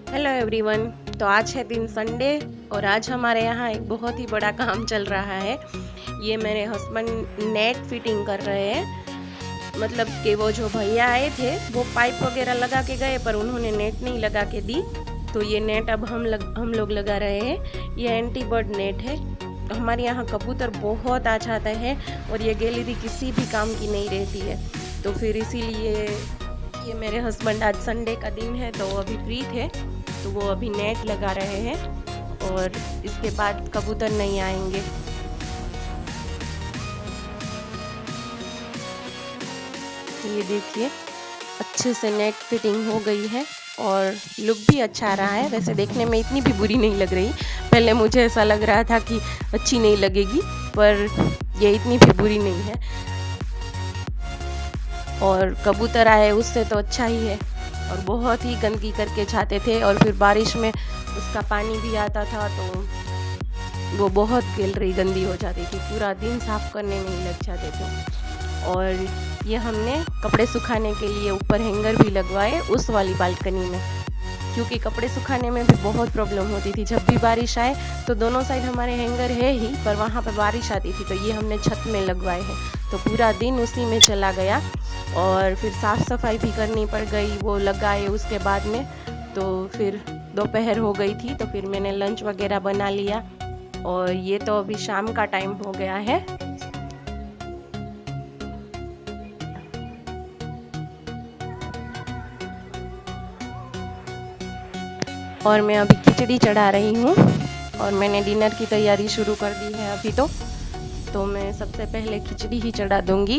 Hello everyone. तो आज है दिन संडे और आज हमारे यहाँ एक बहुत ही बड़ा काम चल रहा है। ये मेरे हस्बैंड नेट फिटिंग कर रहे हैं। मतलब कि वो जो भैया आए थे वो पाइप वगैरह लगा के गए पर उन्होंने नेट नहीं लगा के दी। तो ये नेट अब हम लोग लगा रहे हैं। ये एंटी बर्ड नेट है। हमारे यहाँ कबूतर बहुत आ जाते हैं और ये गैलरी किसी भी काम की नहीं रहती है। तो फिर इसीलिए ये मेरे हस्बैंड आज संडे का दिन है तो अभी फ्री थे, तो वो अभी नेट लगा रहे हैं और इसके बाद कबूतर नहीं आएंगे। तो ये देखिए अच्छे से नेट फिटिंग हो गई है और लुक भी अच्छा आ रहा है। वैसे देखने में इतनी भी बुरी नहीं लग रही। पहले मुझे ऐसा लग रहा था कि अच्छी नहीं लगेगी, पर ये इतनी भी बुरी नहीं है। और कबूतर आए उससे तो अच्छा ही है। और बहुत ही गंदगी करके जाते थे और फिर बारिश में उसका पानी भी आता था तो वो बहुत गैलरी गंदी हो जाती थी। पूरा दिन साफ करने में ही लग जाते थे। और ये हमने कपड़े सुखाने के लिए ऊपर हैंगर भी लगवाए उस वाली बालकनी में, क्योंकि कपड़े सुखाने में भी बहुत प्रॉब्लम होती थी। जब भी बारिश आए तो दोनों साइड हमारे हैंगर है ही, पर वहाँ पर बारिश आती थी तो ये हमने छत में लगवाए हैं। तो पूरा दिन उसी में चला गया और फिर साफ़ सफाई भी करनी पड़ गई वो लगाए उसके बाद में। तो फिर दोपहर हो गई थी तो फिर मैंने लंच वगैरह बना लिया और ये तो अभी शाम का टाइम हो गया है। और मैं अभी खिचड़ी चढ़ा रही हूँ और मैंने डिनर की तैयारी शुरू कर दी है अभी। तो मैं सबसे पहले खिचड़ी ही चढ़ा दूंगी।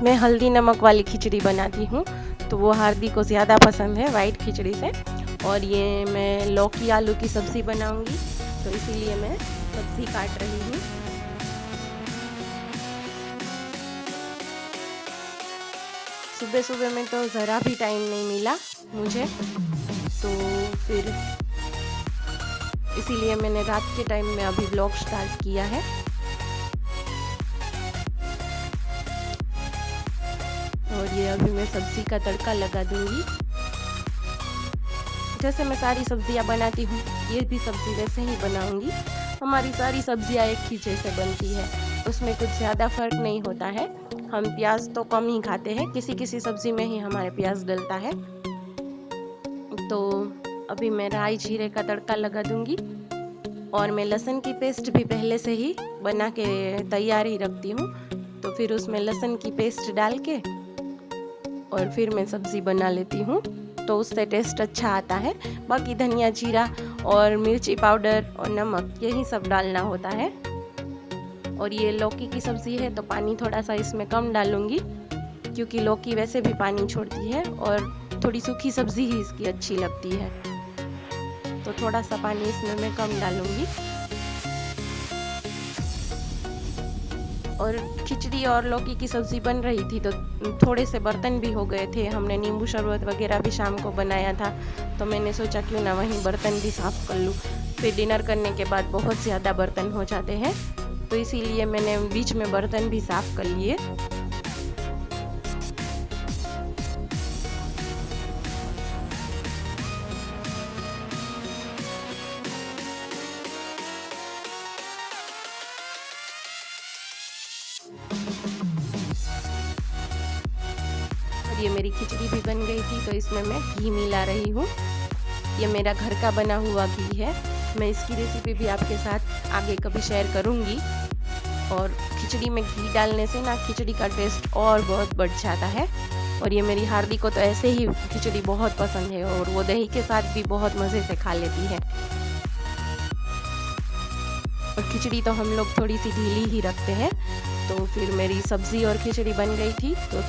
मैं हल्दी नमक वाली खिचड़ी बनाती हूँ तो वो हार्दी को ज़्यादा पसंद है वाइट खिचड़ी से। और ये मैं लौकी आलू की सब्ज़ी बनाऊंगी तो इसीलिए मैं सब्ज़ी काट रही हूँ। सुबह सुबह में तो ज़रा भी टाइम नहीं मिला मुझे, तो फिर इसीलिए मैंने रात के टाइम में अभी ब्लॉग स्टार्ट किया है। और ये अभी मैं सब्ज़ी का तड़का लगा दूंगी। जैसे मैं सारी सब्जियां बनाती हूँ ये भी सब्ज़ी वैसे ही बनाऊंगी। हमारी सारी सब्जियां एक ही जैसे बनती है, उसमें कुछ ज़्यादा फर्क नहीं होता है। हम प्याज तो कम ही खाते हैं, किसी किसी सब्जी में ही हमारे प्याज डलता है। तो अभी मैं राई जीरे का तड़का लगा दूंगी और मैं लहसुन की पेस्ट भी पहले से ही बना के तैयार ही रखती हूँ। तो फिर उसमें लहसुन की पेस्ट डाल के और फिर मैं सब्ज़ी बना लेती हूँ तो उससे टेस्ट अच्छा आता है। बाकी धनिया जीरा और मिर्ची पाउडर और नमक यही सब डालना होता है। और ये लौकी की सब्ज़ी है तो पानी थोड़ा सा इसमें कम डालूंगी, क्योंकि लौकी वैसे भी पानी छोड़ती है और थोड़ी सूखी सब्ज़ी ही इसकी अच्छी लगती है। तो थोड़ा सा पानी इसमें मैं कम डालूंगी। और खिचड़ी और लौकी की सब्ज़ी बन रही थी तो थोड़े से बर्तन भी हो गए थे। हमने नींबू शरबत वगैरह भी शाम को बनाया था तो मैंने सोचा क्यों ना वहीं बर्तन भी साफ़ कर लूँ। फिर डिनर करने के बाद बहुत ज़्यादा बर्तन हो जाते हैं तो इसीलिए मैंने बीच में बर्तन भी साफ़ कर लिए। और ये मेरी खिचड़ी भी बन गई थी तो इसमें मैं घी मिला रही हूँ। ये मेरा घर का बना हुआ घी है। मैं इसकी रेसिपी भी आपके साथ आगे कभी शेयर करूँगी। और खिचड़ी में घी डालने से ना खिचड़ी का टेस्ट और बहुत बढ़ जाता है। और ये मेरी हार्दी को तो ऐसे ही खिचड़ी बहुत पसंद है और वो दही के साथ भी बहुत मज़े से खा लेती है। और खिचड़ी तो हम लोग थोड़ी सी ढीली ही रखते हैं। तो फिर मेरी सब्ज़ी और खिचड़ी बन गई थी तो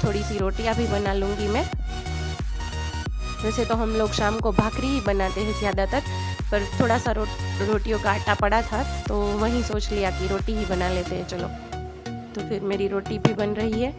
थोड़ी सी रोटियां भी बना लूँगी मैं। वैसे तो हम लोग शाम को भाकरी ही बनाते हैं ज़्यादातर, पर थोड़ा सा रोटियों का आटा पड़ा था तो वहीं सोच लिया कि रोटी ही बना लेते हैं चलो। तो फिर मेरी रोटी भी बन रही है।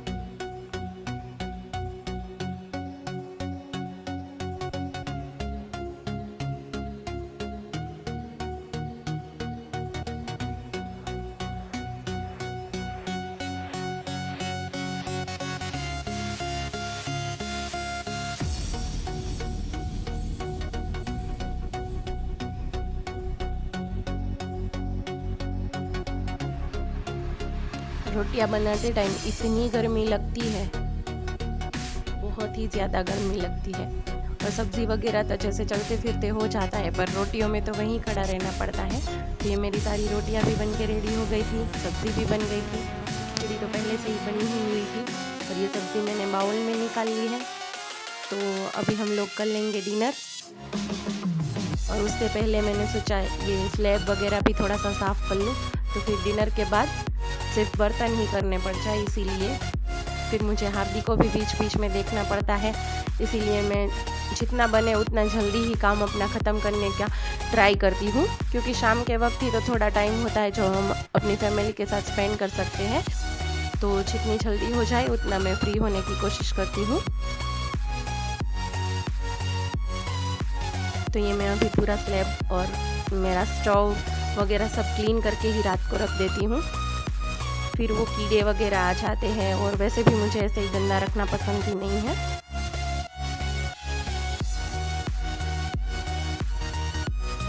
रोटियां बनाते टाइम इतनी गर्मी लगती है, बहुत ही ज़्यादा गर्मी लगती है। और सब्ज़ी वगैरह तो जैसे चलते फिरते हो जाता है, पर रोटियों में तो वहीं खड़ा रहना पड़ता है। तो ये मेरी सारी रोटियां भी बन के रेडी हो गई थी, सब्ज़ी भी बन गई थी, खिचड़ी तो पहले से ही बनी ही हुई थी और ये सब्ज़ी मैंने बाउल में निकाल ली है। तो अभी हम लोग कर लेंगे डिनर। और उससे पहले मैंने सोचा ये स्लैब वगैरह भी थोड़ा सा साफ़ कर लूँ, तो फिर डिनर के बाद सिर्फ बर्तन ही करने पड़ जाए, इसीलिए फिर मुझे हार्दिक को भी बीच बीच में देखना पड़ता है। इसीलिए मैं जितना बने उतना जल्दी ही काम अपना ख़त्म करने का ट्राई करती हूँ, क्योंकि शाम के वक्त ही तो थोड़ा टाइम होता है जो हम अपनी फैमिली के साथ स्पेंड कर सकते हैं। तो जितनी जल्दी हो जाए उतना मैं फ्री होने की कोशिश करती हूँ। तो ये मैं अभी पूरा स्लैब और मेरा स्टोव वगैरह सब क्लीन करके ही रात को रख देती हूँ। फिर वो कीड़े वगैरह आ जाते हैं और वैसे भी मुझे ऐसे ही गंदा रखना पसंद ही नहीं है।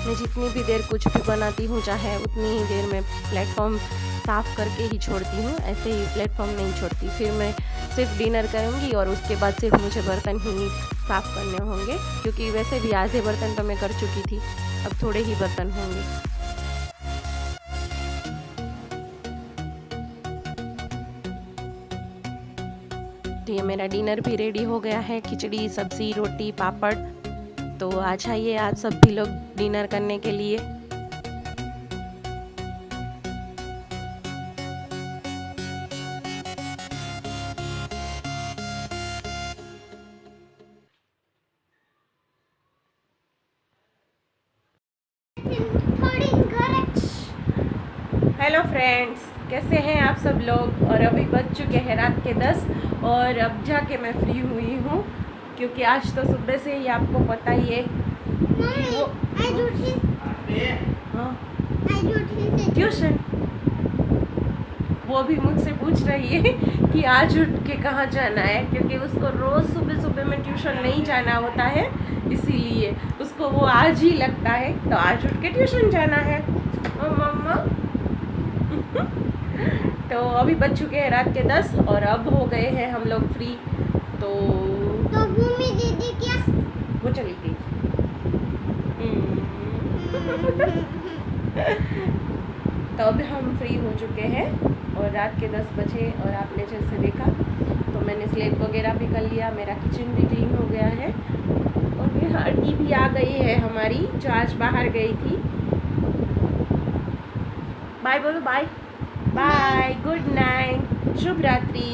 मैं जितनी भी देर कुछ भी बनाती हूँ, चाहे उतनी ही देर मैं प्लेटफॉर्म साफ़ करके ही छोड़ती हूँ, ऐसे ही प्लेटफॉर्म नहीं छोड़ती। फिर मैं सिर्फ डिनर करूँगी और उसके बाद सिर्फ मुझे बर्तन ही साफ़ करने होंगे, क्योंकि वैसे भी आधे बर्तन तो मैं कर चुकी थी, अब थोड़े ही बर्तन होंगे। तो ये मेरा डिनर भी रेडी हो गया है, खिचड़ी, सब्ज़ी, रोटी, पापड़। तो आ जाइए आज सब भी लोग डिनर करने के लिए। हेलो फ्रेंड्स, कैसे हैं आप सब लोग। और अभी बज चुके हैं रात के 10 और अब जाके मैं फ्री हुई हूँ, क्योंकि आज तो सुबह से ही आपको पता ही है कि वो ट्यूशन, वो भी मुझसे पूछ रही है कि आज उठ के कहाँ जाना है, क्योंकि उसको रोज़ सुबह सुबह में ट्यूशन नहीं जाना होता है, इसीलिए उसको वो आज ही लगता है तो आज उठ के ट्यूशन जाना है। मम्मा तो अभी बज चुके हैं रात के 10 और अब हो गए हैं हम लोग फ्री। तो भूमि दीदी क्या वो चली गई। तो अब हम फ्री हो चुके हैं और रात के 10 बजे और आपने जैसे देखा तो मैंने स्लेट वगैरह भी कर लिया, मेरा किचन भी क्लीन हो गया है और फिर आंटी भी आ गई है हमारी, जो आज बाहर गई थी। बाय बोलो, बाय बाय, गुड नाइट, शुभ रात्रि।